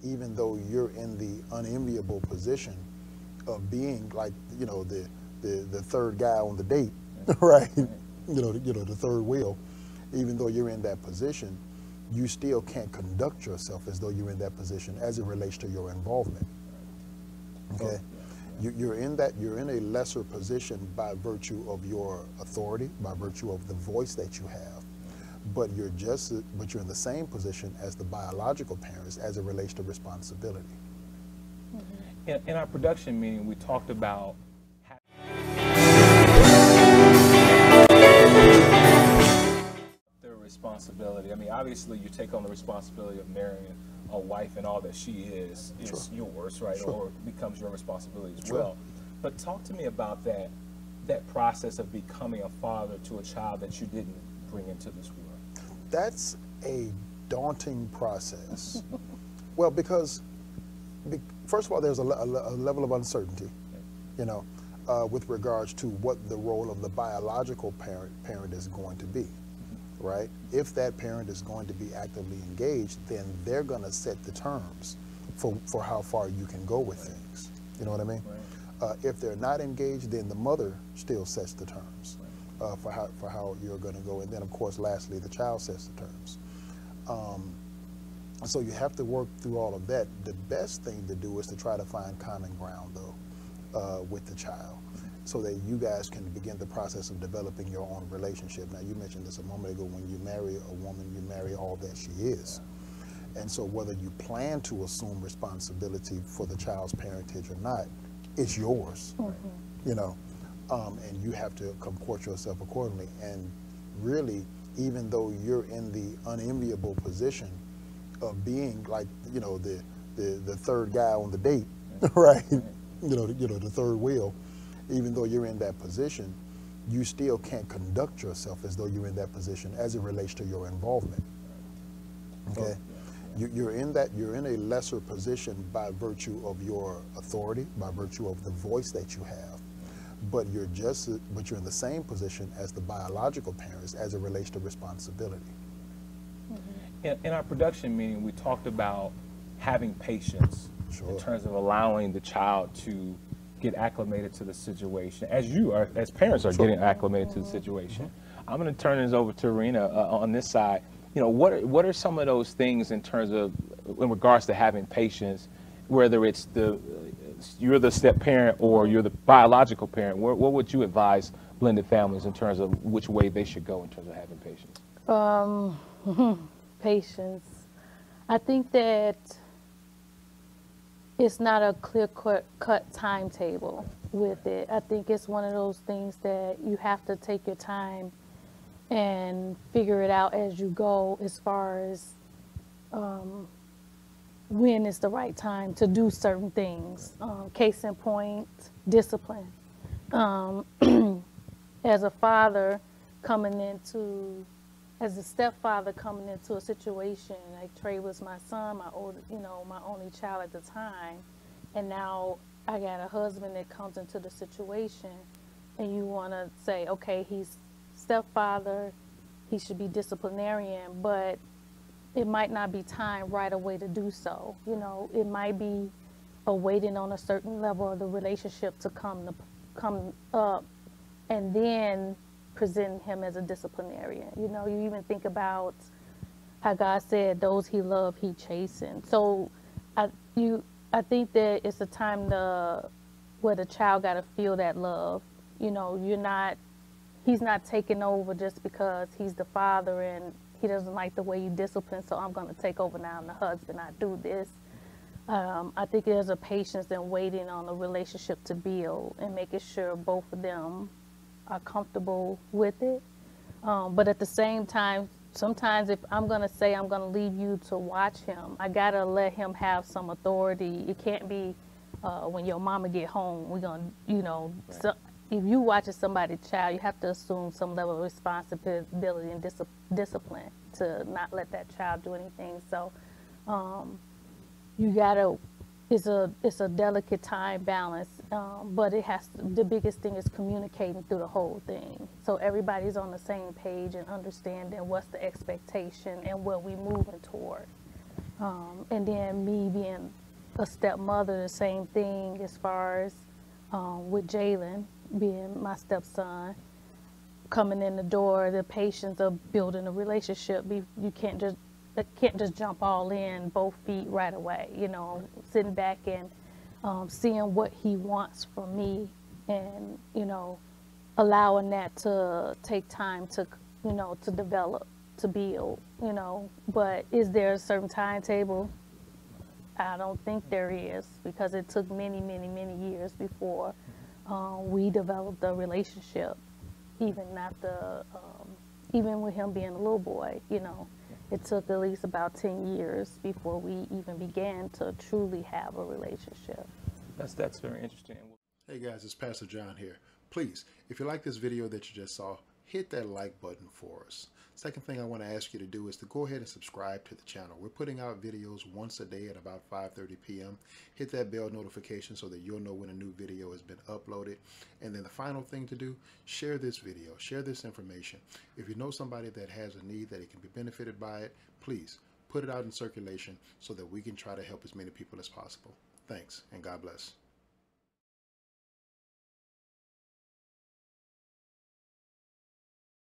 even though you're in the unenviable position of being like, you know, the third guy on the date, right? The third wheel, even though you're in that position, you still can't conduct yourself as though you're in that position as it relates to your involvement. Okay? You're in a lesser position by virtue of your authority, by virtue of the voice that you have. But you're in the same position as the biological parents as it relates to responsibility. In our production meeting, we talked about their responsibility. I mean, obviously, you take on the responsibility of marrying a wife, and all that she is yours, right? Or becomes your responsibility as well. But talk to me about that process of becoming a father to a child that you didn't bring into this world. That's a daunting process. Well, because first of all, there's a level of uncertainty, you know, with regards to what the role of the biological parent is going to be, right? If that parent is going to be actively engaged, then they're going to set the terms for how far you can go with things. You know what I mean? If they're not engaged, then the mother still sets the terms for how you're going to go, and then of course, lastly, the child sets the terms. So you have to work through all of that. The best thing to do is to try to find common ground, though, with the child, so that you guys can begin the process of developing your own relationship. Now, you mentioned this a moment ago, when you marry a woman, you marry all that she is. And so whether you plan to assume responsibility for the child's parentage or not, it's yours, you know, and you have to comport yourself accordingly. And really, even though you're in the unenviable position of being like, you know, the third guy on the date, right? The third wheel, even though you're in that position, you still can't conduct yourself as though you're in that position as it relates to your involvement. Okay? You're in a lesser position by virtue of your authority, by virtue of the voice that you have. But you're in the same position as the biological parents as it relates to responsibility. In our production meeting, we talked about having patience in terms of allowing the child to get acclimated to the situation, as parents are getting acclimated to the situation. I'm going to turn this over to Rena on this side. You know, what are some of those things in terms of, in regards to having patience, whether it's you're the step parent or you're the biological parent? What would you advise blended families in terms of which way they should go in terms of having patience? Patience. I think that it's not a clear-cut timetable with it. I think it's one of those things that you have to take your time and figure it out as you go, as far as when is the right time to do certain things. Case in point, discipline. As a father as a stepfather coming into a situation, like Trey was my son, my only child at the time, and now I got a husband that comes into the situation, and you want to say, okay, he's stepfather, he should be disciplinarian, but it might not be time right away to do so. You know, it might be waiting on a certain level of the relationship to come up, and then present him as a disciplinarian. You know, you even think about how God said, those he loved, he chastened. So I think that it's a time where the child got to feel that love. You know, he's not taking over just because he's the father and he doesn't like the way you discipline, so I'm going to take over now. I'm the husband, I do this. I think there's a patience in waiting on the relationship to build and making sure both of them are comfortable with it. But at the same time, sometimes if I'm going to say I'm going to leave you to watch him, I got to let him have some authority. It can't be when your mama get home, we're going to, you know, so if you watching somebody's child, you have to assume some level of responsibility and discipline to not let that child do anything. So you gotta, it's a delicate time balance, but the biggest thing is communicating through the whole thing. So everybody's on the same page and understanding what's the expectation and what we moving toward. And then me being a stepmother, the same thing as far as with Jalen being my stepson. Coming in the door, the patience of building a relationship. You can't just jump all in both feet right away. You know, sitting back and seeing what he wants from me, and you know, allowing that to take time to to develop, to build. You know, but is there a certain timetable? I don't think there is, because it took many years before we developed a relationship. Even after, even with him being a little boy, you know, it took at least about 10 years before we even began to truly have a relationship. That's very interesting. Hey guys, it's Pastor John here. Please, if you like this video that you just saw, hit that like button for us. Second thing I want to ask you to do is to go ahead and subscribe to the channel. We're putting out videos once a day at about 5:30 p.m. Hit that bell notification so that you'll know when a new video has been uploaded. And then the final thing to do, share this video, share this information. If you know somebody that has a need, that it can be benefited by it, please put it out in circulation so that we can try to help as many people as possible. Thanks, and God bless.